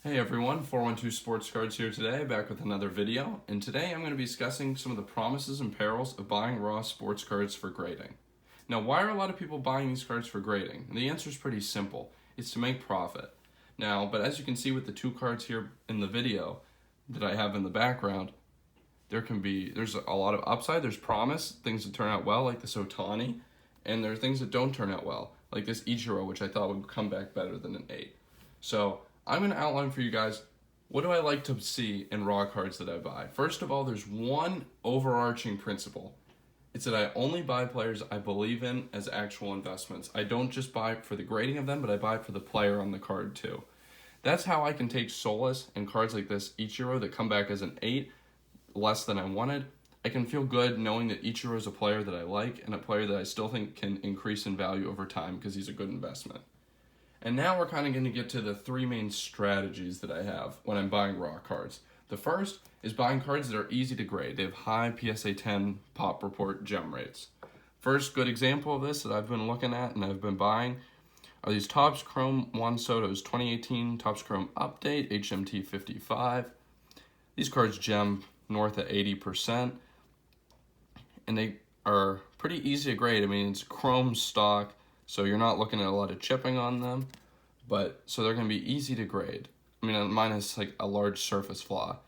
Hey everyone, 412 Sports Cards here today, back with another video. And today I'm going to be discussing some of the promises and perils of buying raw sports cards for grading. Now, why are a lot of people buying these cards for grading? And the answer is pretty simple. It's to make profit. Now, but as you can see with the two cards here in the video that I have in the background, there's a lot of upside. There's promise, things that turn out well, like this Otani, and there are things that don't turn out well, like this Ichiro, which I thought would come back better than an 8. So I'm going to outline for you guys, what do I like to see in raw cards that I buy? First of all, there's one overarching principle. It's that I only buy players I believe in as actual investments. I don't just buy for the grading of them, but I buy for the player on the card too. That's how I can take solace in cards like this Ichiro that come back as an 8, less than I wanted. I can feel good knowing that Ichiro is a player that I like and a player that I still think can increase in value over time because he's a good investment. And now we're kind of going to get to the three main strategies that I have when I'm buying raw cards. The first is buying cards that are easy to grade. They have high PSA 10 pop report gem rates. First good example of this that I've been looking at and I've been buying are these Topps Chrome Juan Soto's 2018 Topps Chrome Update HMT 55. These cards gem north of 80%, and they are pretty easy to grade. I mean, it's chrome stock, so you're not looking at a lot of chipping on them, but so they're going to be easy to grade. I mean, mine has like a large surface flaw.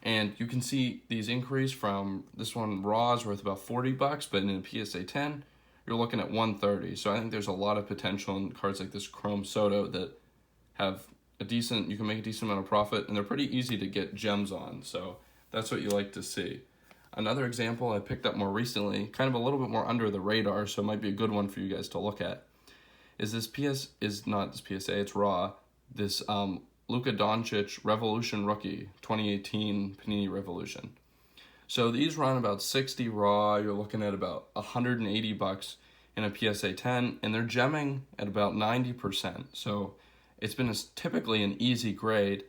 And you can see these increase from this one raw is worth about $40, but in a PSA 10, you're looking at $130. So I think there's a lot of potential in cards like this Chrome Soto that have you can make a decent amount of profit, and they're pretty easy to get gems on. So that's what you like to see. Another example I picked up more recently, kind of a little bit more under the radar, so it might be a good one for you guys to look at, is this it's raw, this Luka Doncic Revolution Rookie 2018 Panini Revolution. So these run about 60 raw, you're looking at about $180 in a PSA 10, and they're gemming at about 90%. So it's been typically an easy grade.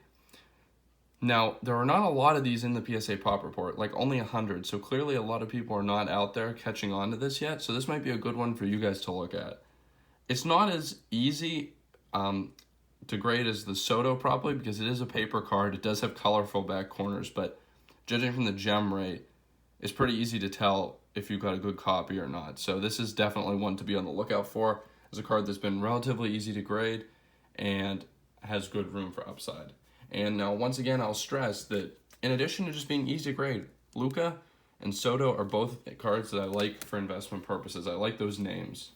Now, there are not a lot of these in the PSA Pop Report, like only 100, so clearly a lot of people are not out there catching on to this yet, so this might be a good one for you guys to look at. It's not as easy to grade as the Soto probably because it is a paper card. It does have colorful back corners, but judging from the gem rate, it's pretty easy to tell if you've got a good copy or not. So this is definitely one to be on the lookout for. It's a card that's been relatively easy to grade and has good room for upside. And now, once again, I'll stress that in addition to just being easy to grade, Luka and Soto are both cards that I like for investment purposes. I like those names.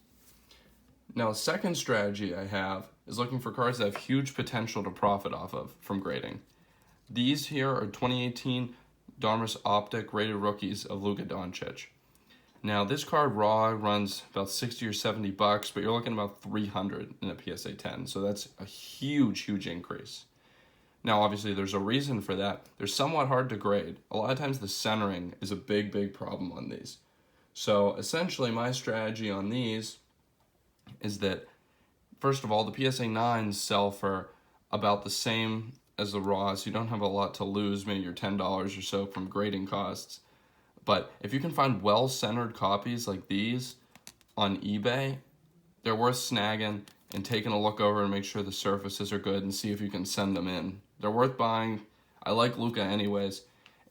Now, a second strategy I have is looking for cards that have huge potential to profit off of from grading. These here are 2018 Darmus Optic rated rookies of Luka Doncic. Now, this card raw runs about 60 or $70, but you're looking at about 300 in a PSA 10, so that's a huge increase. Now, obviously, there's a reason for that. They're somewhat hard to grade. A lot of times the centering is a big problem on these. So essentially, my strategy on these is that, first of all, the PSA 9s sell for about the same as the raws. You don't have a lot to lose, maybe your $10 or so from grading costs. But if you can find well-centered copies like these on eBay, they're worth snagging and taking a look over and make sure the surfaces are good and see if you can send them in. They're worth buying. I like Luka anyways,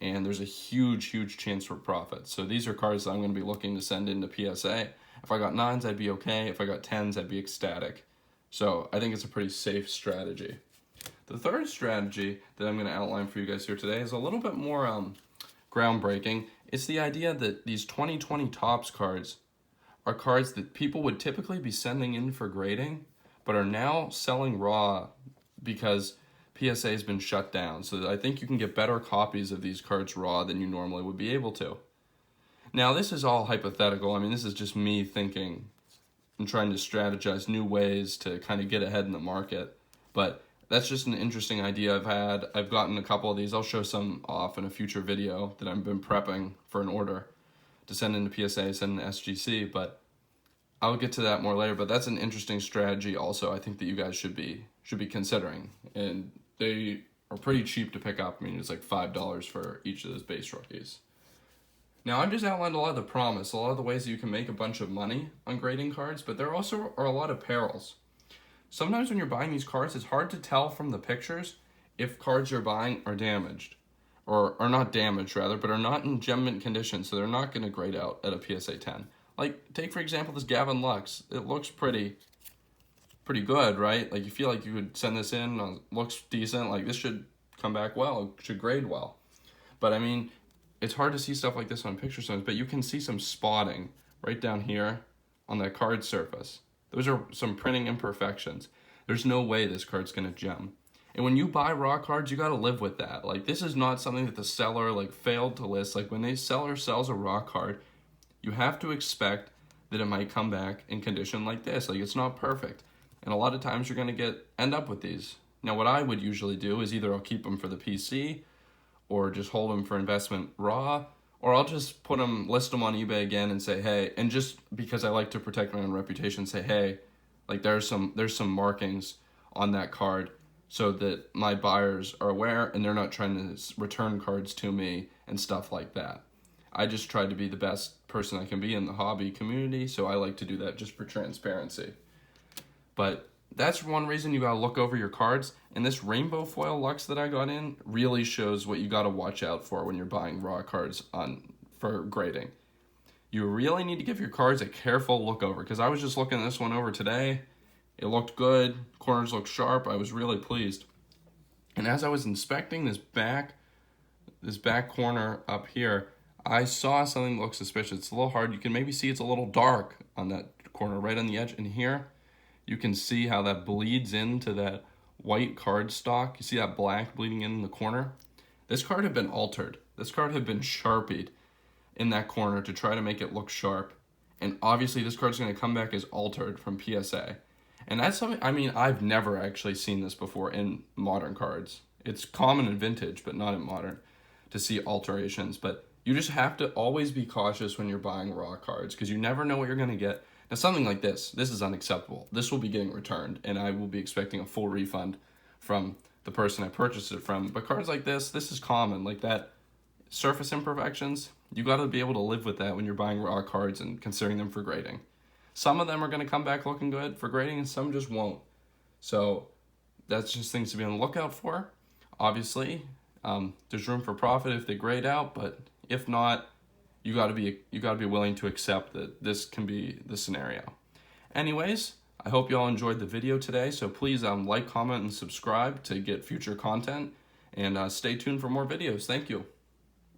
and there's a huge chance for profit. So these are cards that I'm going to be looking to send into PSA. If I got 9s, I'd be okay. If I got 10s, I'd be ecstatic. So I think it's a pretty safe strategy. The third strategy that I'm going to outline for you guys here today is a little bit more groundbreaking. It's the idea that these 2020 Topps cards are cards that people would typically be sending in for grading, but are now selling raw because PSA has been shut down. So I think you can get better copies of these cards raw than you normally would be able to. Now, this is all hypothetical. I mean, this is just me thinking and trying to strategize new ways to kind of get ahead in the market. But that's just an interesting idea I've had. I've gotten a couple of these. I'll show some off in a future video that I've been prepping for an order to send into PSA, send into SGC, but I'll get to that more later. But that's an interesting strategy also I think that you guys should be considering. And they are pretty cheap to pick up. I mean, it's like $5 for each of those base rookies. Now, I've just outlined a lot of the promise, a lot of the ways that you can make a bunch of money on grading cards, but there also are a lot of perils. Sometimes when you're buying these cards, it's hard to tell from the pictures if cards you're buying are damaged, or are not damaged rather, but are not in gem mint condition, so they're not going to grade out at a PSA 10. Like, take for example this Gavin Lux. It looks pretty good, right? Like, you feel like you could send this in, looks decent, like this should come back well, it should grade well. But I mean, it's hard to see stuff like this on picture stones, but you can see some spotting right down here on that card surface. Those are some printing imperfections. There's no way this card's gonna gem. And when you buy raw cards, you gotta live with that. Like, this is not something that the seller like failed to list. Like, when the seller sells a raw card, you have to expect that it might come back in condition like this. Like, it's not perfect. And a lot of times you're gonna end up with these. Now, what I would usually do is either I'll keep them for the PC, or just hold them for investment raw, or I'll just list them on eBay again and say, hey, and just because I like to protect my own reputation, say, hey, like there's some markings on that card so that my buyers are aware and they're not trying to return cards to me and stuff like that. I just try to be the best person I can be in the hobby community, so I like to do that just for transparency. But that's one reason you gotta look over your cards. And this rainbow foil Lux that I got in really shows what you gotta watch out for when you're buying raw cards for grading. You really need to give your cards a careful look over, because I was just looking this one over today. It looked good, corners looked sharp, I was really pleased. And as I was inspecting this back corner up here, I saw something that looked suspicious. It's a little hard, you can maybe see it's a little dark on that corner, right on the edge. And here, you can see how that bleeds into that white card stock. You see that black bleeding in the corner? This card had been altered. This card had been sharpied in that corner to try to make it look sharp. And obviously this card's gonna come back as altered from PSA. And that's something, I mean, I've never actually seen this before in modern cards. It's common in vintage, but not in modern, to see alterations. But you just have to always be cautious when you're buying raw cards, because you never know what you're gonna get. Now, something like this is unacceptable. This will be getting returned, and I will be expecting a full refund from the person I purchased it from. But cards like this is common. Like that surface imperfections, you got to be able to live with that when you're buying raw cards and considering them for grading. Some of them are going to come back looking good for grading, and some just won't. So that's just things to be on the lookout for. Obviously, there's room for profit if they grade out, but if not, you got to be willing to accept that this can be the scenario. Anyways, I hope you all enjoyed the video today. So please like, comment, and subscribe to get future content, and stay tuned for more videos. Thank you.